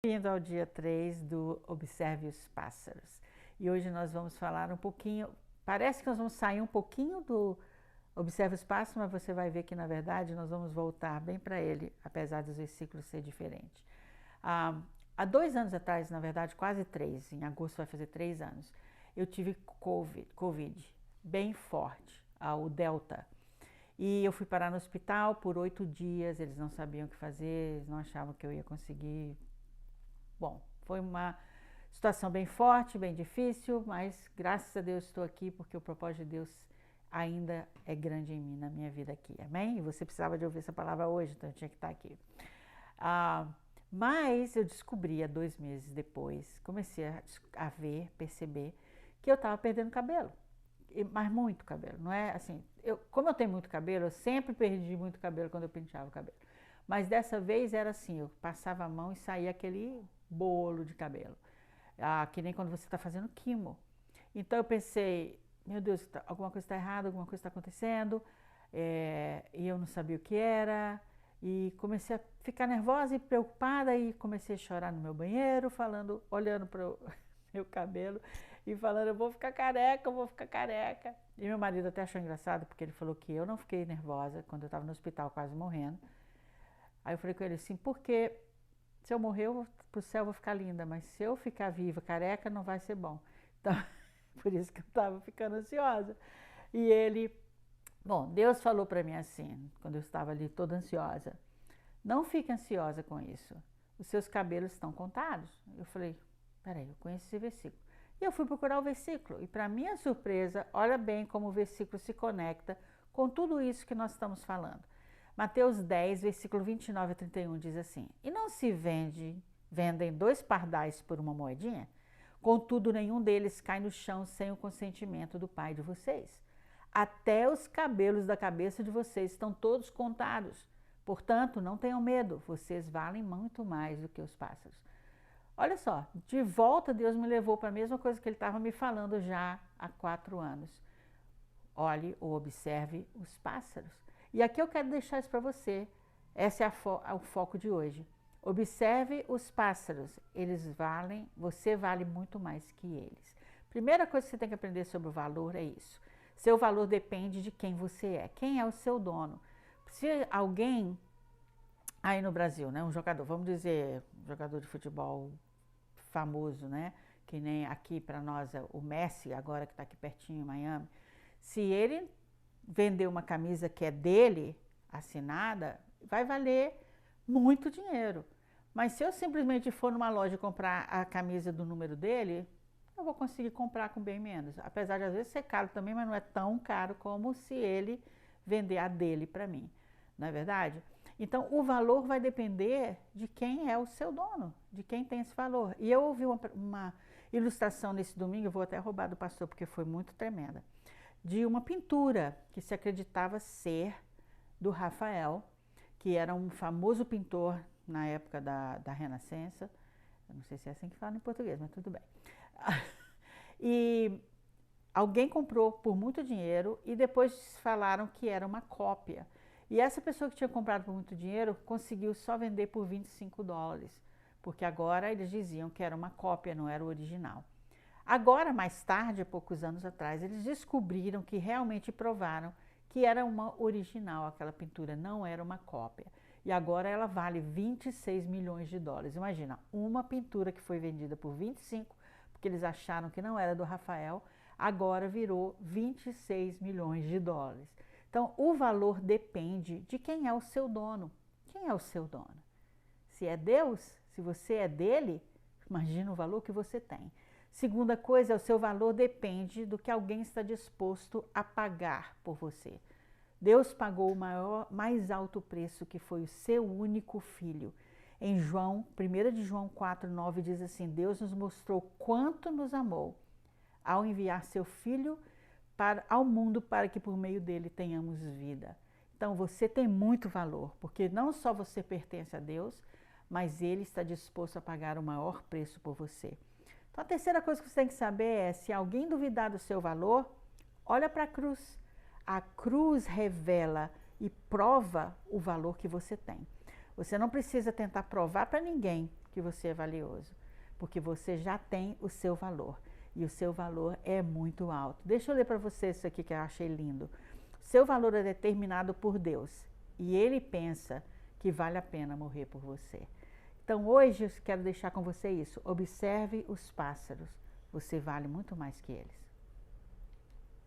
Bem-vindo ao dia 3 do Observe os Pássaros. E hoje nós vamos falar um pouquinho, parece que nós vamos sair um pouquinho do Observe os Pássaros, mas você vai ver que na verdade nós vamos voltar bem para ele, apesar dos versículos ser diferentes. Há 2 anos atrás, na verdade quase 3, em agosto vai fazer 3 anos, eu tive Covid bem forte, o Delta. E eu fui parar no hospital por 8 dias, eles não sabiam o que fazer, eles não achavam que eu ia conseguir. Bom, foi uma situação bem forte, bem difícil, mas graças a Deus estou aqui porque o propósito de Deus ainda é grande em mim, na minha vida aqui, amém? E você precisava de ouvir essa palavra hoje, então eu tinha que estar aqui. Mas eu descobri há 2 meses depois, comecei a perceber que eu estava perdendo cabelo, mas muito cabelo, não é assim, como eu tenho muito cabelo, eu sempre perdi muito cabelo quando eu penteava o cabelo. Mas dessa vez era assim, eu passava a mão e saía aquele bolo de cabelo, que nem quando você está fazendo quimo. Então eu pensei, meu Deus, alguma coisa está errada, alguma coisa está acontecendo, e eu não sabia o que era, e comecei a ficar nervosa e preocupada, e comecei a chorar no meu banheiro, falando, olhando para o meu cabelo e falando, eu vou ficar careca, eu vou ficar careca. E meu marido até achou engraçado, porque ele falou que eu não fiquei nervosa quando eu estava no hospital quase morrendo. Aí eu falei com ele assim, porque se eu morrer, pro céu eu vou ficar linda, mas se eu ficar viva, careca, não vai ser bom. Então, por isso que eu estava ficando ansiosa. E ele, bom, Deus falou para mim assim, quando eu estava ali toda ansiosa, não fique ansiosa com isso, os seus cabelos estão contados. Eu falei, peraí, eu conheço esse versículo. E eu fui procurar o versículo, e para minha surpresa, olha bem como o versículo se conecta com tudo isso que nós estamos falando. Mateus 10, versículo 29 a 31 diz assim, e não se vendem 2 pardais por uma moedinha? Contudo, nenhum deles cai no chão sem o consentimento do Pai de vocês. Até os cabelos da cabeça de vocês estão todos contados. Portanto, não tenham medo, vocês valem muito mais do que os pássaros. Olha só, de volta Deus me levou para a mesma coisa que Ele estava me falando já há 4 anos. Olhe ou observe os pássaros. E aqui eu quero deixar isso para você. Esse é o foco de hoje. Observe os pássaros. Você vale muito mais que eles. Primeira coisa que você tem que aprender sobre o valor é isso. Seu valor depende de quem você é. Quem é o seu dono? Se alguém aí no Brasil, né, um jogador, vamos dizer, um jogador de futebol famoso, né, que nem aqui para nós o Messi, agora que está aqui pertinho em Miami, se ele vender uma camisa que é dele, assinada, vai valer muito dinheiro. Mas se eu simplesmente for numa loja comprar a camisa do número dele, eu vou conseguir comprar com bem menos. Apesar de às vezes ser caro também, mas não é tão caro como se ele vender a dele para mim. Não é verdade? Então, o valor vai depender de quem é o seu dono, de quem tem esse valor. E eu ouvi uma ilustração nesse domingo, eu vou até roubar do pastor, porque foi muito tremenda, de uma pintura que se acreditava ser do Rafael, que era um famoso pintor na época da Renascença. Eu não sei se é assim que fala em português, mas tudo bem. E alguém comprou por muito dinheiro e depois falaram que era uma cópia. E essa pessoa que tinha comprado por muito dinheiro conseguiu só vender por $25, porque agora eles diziam que era uma cópia, não era o original. Agora, mais tarde, há poucos anos atrás, eles descobriram que realmente provaram que era uma original, aquela pintura não era uma cópia. E agora ela vale $26 milhões. Imagina, uma pintura que foi vendida por 25, porque eles acharam que não era do Rafael, agora virou $26 milhões. Então, o valor depende de quem é o seu dono. Quem é o seu dono? Se é Deus, se você é dele, imagina o valor que você tem. Segunda coisa, o seu valor depende do que alguém está disposto a pagar por você. Deus pagou o mais alto preço, que foi o seu único filho. Em 1 de João 4,9 diz assim, Deus nos mostrou quanto nos amou ao enviar seu filho ao mundo para que por meio dele tenhamos vida. Então você tem muito valor, porque não só você pertence a Deus, mas ele está disposto a pagar o maior preço por você. Então a terceira coisa que você tem que saber é, se alguém duvidar do seu valor, olha para a cruz. A cruz revela e prova o valor que você tem. Você não precisa tentar provar para ninguém que você é valioso, porque você já tem o seu valor e o seu valor é muito alto. Deixa eu ler para você isso aqui que eu achei lindo. Seu valor é determinado por Deus e Ele pensa que vale a pena morrer por você. Então hoje eu quero deixar com você isso. Observe os pássaros. Você vale muito mais que eles.